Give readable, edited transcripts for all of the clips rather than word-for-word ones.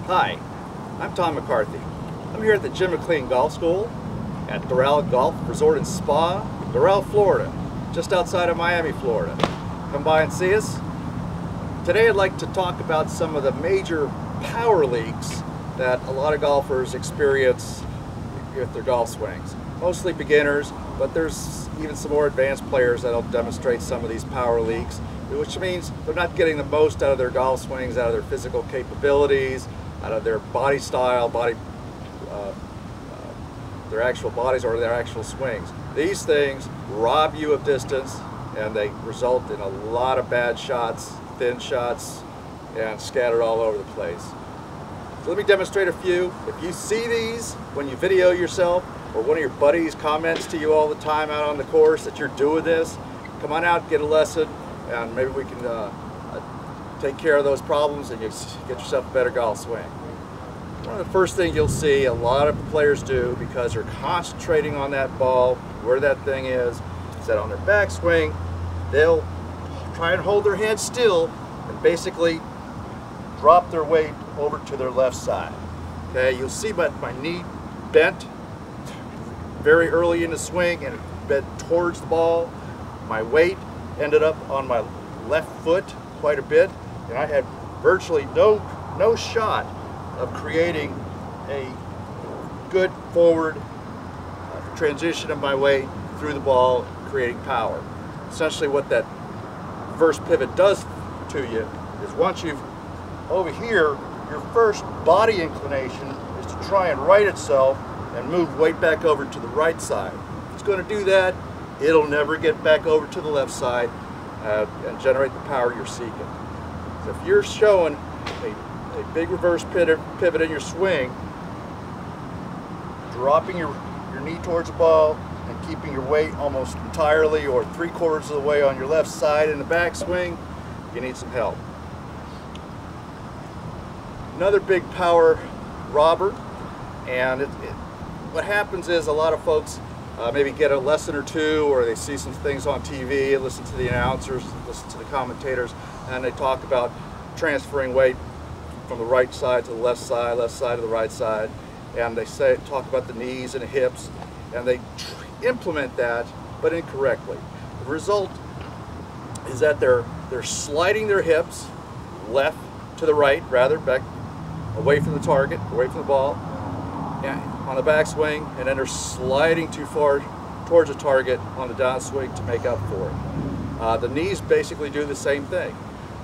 Hi, I'm Tom McCarthy. I'm here at the McLean Golf School at Doral Golf Resort and Spa, Doral, Florida, just outside of Miami, Florida. Come by and see us. Today I'd like to talk about some of the major power leaks that a lot of golfers experience with their golf swings. Mostly beginners, but there's even some more advanced players that'll demonstrate some of these power leaks, which means they're not getting the most out of their golf swings, out of their physical capabilities, out of their body style, their actual bodies or their actual swings. These things rob you of distance and they result in a lot of bad shots, thin shots, and scattered all over the place. So let me demonstrate a few. If you see these when you video yourself, or one of your buddies comments to you all the time out on the course that you're doing this, come on out, get a lesson, and maybe we can take care of those problems and you get yourself a better golf swing. One of the first things you'll see a lot of players do, because they're concentrating on that ball, where that thing is that on their backswing, they'll try and hold their hand still and basically drop their weight over to their left side. Okay, you'll see my knee bent very early in the swing and it bent towards the ball. My weight ended up on my left foot quite a bit, and I had virtually no shot of creating a good forward transition of my weight through the ball, creating power. Essentially what that reverse pivot does to you is, once you've over here, your first body inclination is to try and right itself and move weight back over to the right side. If it's going to do that, it'll never get back over to the left side and generate the power you're seeking. So if you're showing a big reverse pivot in your swing, dropping your knee towards the ball and keeping your weight almost entirely or 3/4 of the way on your left side in the backswing, you need some help. Another big power robber, and what happens is a lot of folks maybe get a lesson or two, or they see some things on TV, listen to the announcers, listen to the commentators, and they talk about transferring weight from the right side to the left side to the right side, and they talk about the knees and the hips, and they implement that, but incorrectly. The result is that they're sliding their hips left to the right, rather, back away from the target, away from the ball, and on the backswing, and then they're sliding too far towards the target on the downswing to make up for it. The knees basically do the same thing.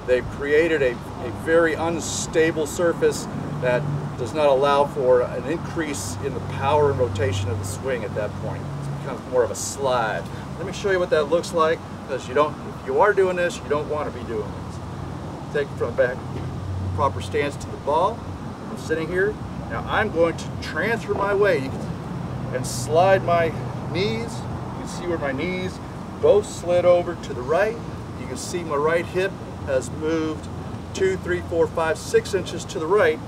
They've created a very unstable surface that does not allow for an increase in the power and rotation of the swing at that point. It becomes more of a slide. Let me show you what that looks like, because if you are doing this, you don't want to be doing this. Take it from the back, proper stance to the ball. I'm sitting here. Now I'm going to transfer my weight and slide my knees. You can see where my knees both slid over to the right. You can see my right hip has moved 2, 3, 4, 5, 6 inches to the right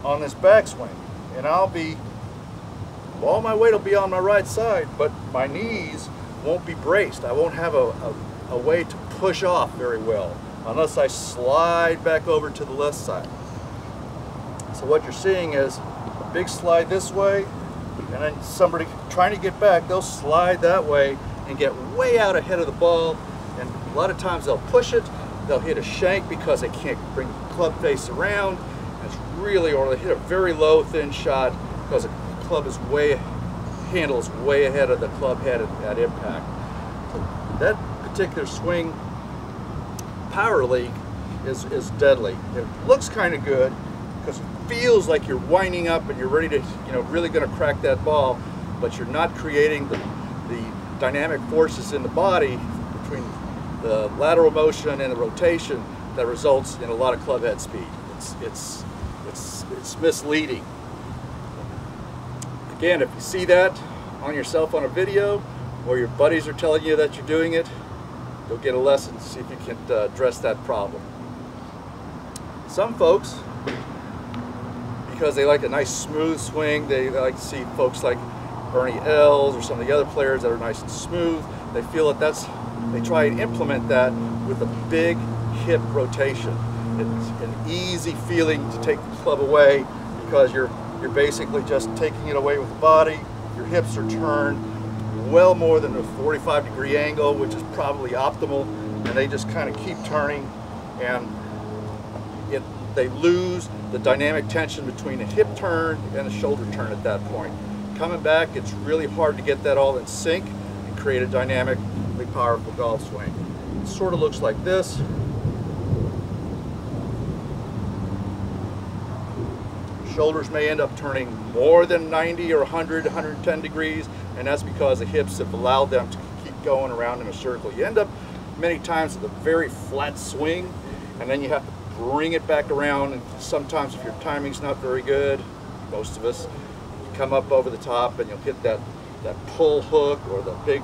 on this backswing. And all my weight will be on my right side, but my knees won't be braced. I won't have a way to push off very well unless I slide back over to the left side. So what you're seeing is a big slide this way, and then somebody trying to get back, they'll slide that way and get way out ahead of the ball, and a lot of times they'll push it, they'll hit a shank because they can't bring the club face around, and it's really, or they hit a very low thin shot because the club handle is way ahead of the club head at impact. So that particular swing power leak is deadly. It looks kind of good because it feels like you're winding up and you're ready to, really going to crack that ball, but you're not creating the dynamic forces in the body between the lateral motion and the rotation that results in a lot of club head speed. It's misleading. Again, if you see that on yourself on a video, or your buddies are telling you that you're doing it, go get a lesson, see if you can address that problem. Some folks, because they like a nice smooth swing, they like to see folks like Bernie Els or some of the other players that are nice and smooth. They feel that they try and implement that with a big hip rotation. It's an easy feeling to take the club away because you're basically just taking it away with the body. Your hips are turned well more than a 45-degree angle, which is probably optimal, and they just kind of keep turning, and they lose the dynamic tension between a hip turn and a shoulder turn at that point. Coming back, it's really hard to get that all in sync and create a dynamically powerful golf swing. It sort of looks like this. Shoulders may end up turning more than 90 or 100, 110 degrees, and that's because the hips have allowed them to keep going around in a circle. You end up many times with a very flat swing, and then you have to bring it back around, and sometimes if your timing's not very good, most of us, you come up over the top and you'll hit that pull hook or the big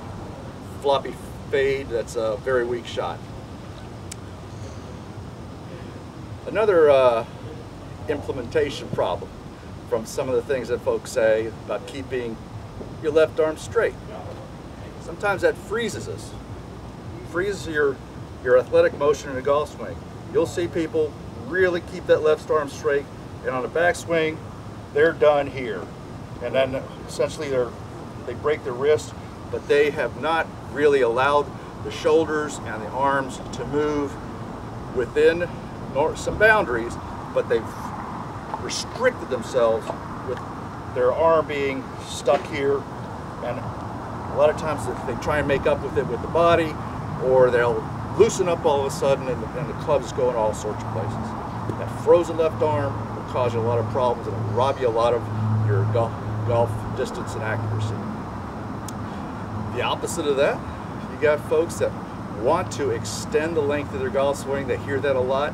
floppy fade. That's a very weak shot. Another implementation problem from some of the things that folks say about keeping your left arm straight. Sometimes that freezes us. Freezes your athletic motion in a golf swing. You'll see people really keep that left arm straight, and on the backswing, they're done here. And then essentially they break their wrist, but they have not really allowed the shoulders and the arms to move within some boundaries, but they've restricted themselves with their arm being stuck here, and a lot of times they try and make up with it with the body, or they'll loosen up all of a sudden and the club's going all sorts of places. That frozen left arm will cause you a lot of problems and it'll rob you a lot of your golf distance and accuracy. The opposite of that, you got folks that want to extend the length of their golf swing. They hear that a lot.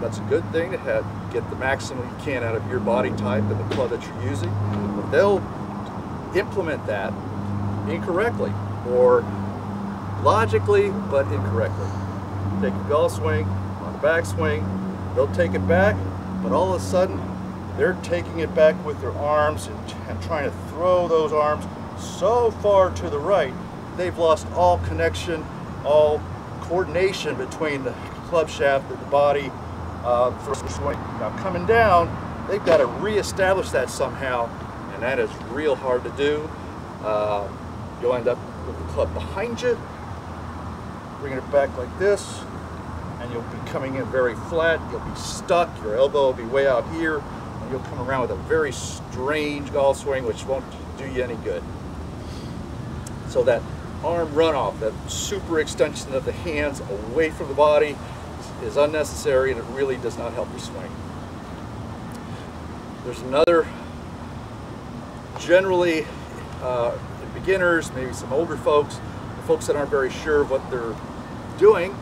That's a good thing to get the maximum you can out of your body type and the club that you're using. But they'll implement that incorrectly or logically but incorrectly. Take a golf swing on the backswing, they'll take it back, but all of a sudden they're taking it back with their arms and trying to throw those arms so far to the right, they've lost all connection, all coordination between the club shaft and the body for the swing. Now coming down, they've got to reestablish that somehow, and that is real hard to do. You'll end up with the club behind you, bringing it back like this, and you'll be coming in very flat. You'll be stuck, your elbow will be way out here, and you'll come around with a very strange golf swing which won't do you any good. So that arm runoff, that super extension of the hands away from the body is unnecessary, and it really does not help your swing. There's another, generally beginners, maybe some older folks, folks that aren't very sure of what they're doing,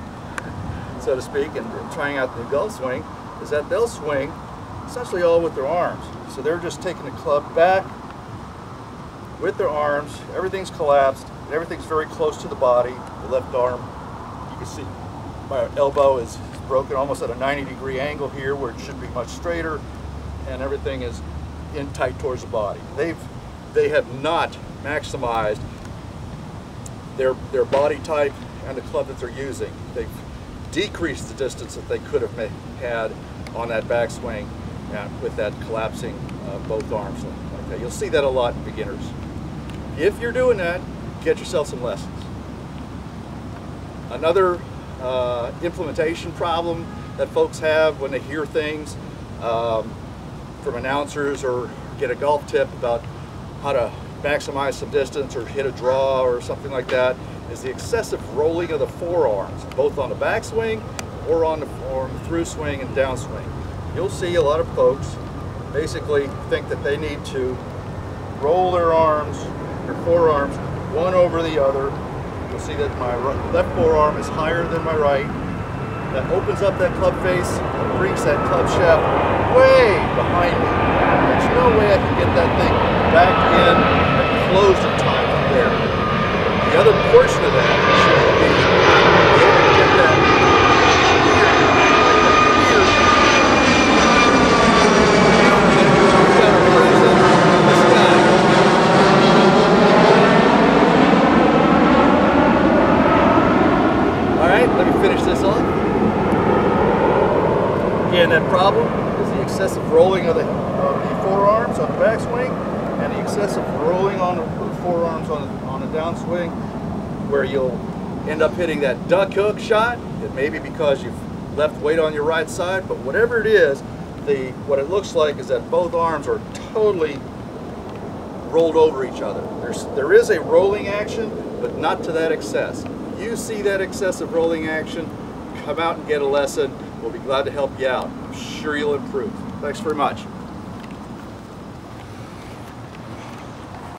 so to speak, and trying out the golf swing, is that they'll swing essentially all with their arms. So they're just taking the club back with their arms, everything's collapsed, and everything's very close to the body. The left arm, you can see my elbow is broken almost at a 90-degree angle here where it should be much straighter, and everything is in tight towards the body. They have not maximized their body type and the club that they're using. They've decreased the distance that they could have had on that backswing with that collapsing both arms like that. You'll see that a lot in beginners. If you're doing that, get yourself some lessons. Another implementation problem that folks have when they hear things from announcers or get a golf tip about how to maximize some distance or hit a draw or something like that is the excessive rolling of the forearms, both on the backswing or on the through swing and downswing. You'll see a lot of folks basically think that they need to roll their arms, their forearms, one over the other. You'll see that my left forearm is higher than my right. That opens up that club face and brings that club shaft way behind me. There's no way I can get that thing back in and closed in time from there. The other portion of that should be able to get that All right, let me finish this off. that problem is the excessive rolling of the forearms on the backswing and the excessive rolling on the forearms on the downswing, where you'll end up hitting that duck hook shot. It may be because you've left weight on your right side, but whatever it is, what it looks like is that both arms are totally rolled over each other. There is a rolling action, but not to that excess. If you see that excessive rolling action, come out and get a lesson. We'll be glad to help you out. I'm sure you'll improve. Thanks very much.